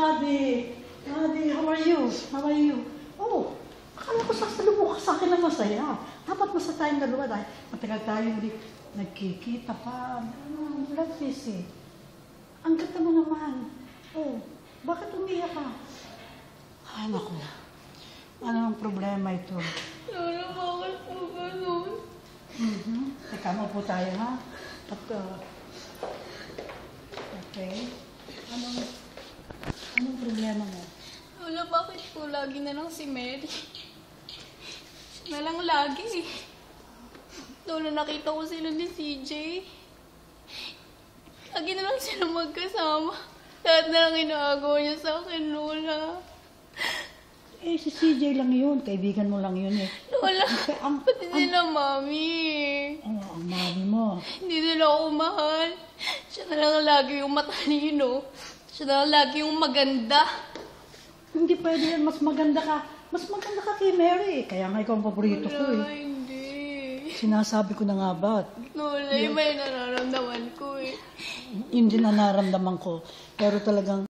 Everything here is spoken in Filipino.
Daddy. Daddy, how are you? How are you? Oh, akala ko sasalubong ka sa akin na masaya. Dapat masaya tayong dalawa dahil matagal tayo hindi nagkikita pa. Love this eh. Ang ganda mo naman. Oh, bakit umiyak ka? Ay, naku. Ano ang problema ito? Lola, bakit po ganun? Teka, maupo tayo, ha? At, okay. Anong problema mo? Lola, bakit po lagi na lang si Mary? Siya na lang lagi. Lola, nakita ko sila ni CJ. Lagi na lang sila magkasama. Lahat na lang inaagaw niya sa akin, Lola. Eh, si CJ lang yun. Kaibigan mo lang yun eh. Lola, pati sila mami. Ano, ang mami mo? Hindi nila ako mahal. Siya na lang lagi yung matalino. Siya na lang lagi yung maganda. Hindi pwede yan. Mas maganda ka kay Mary. Kaya nga ikaw ang paborito ko Lola, eh. hindi. Sinasabi ko na nga ba? Lola, yung may nararamdaman ko eh. Yun din ang nararamdaman ko. Pero talagang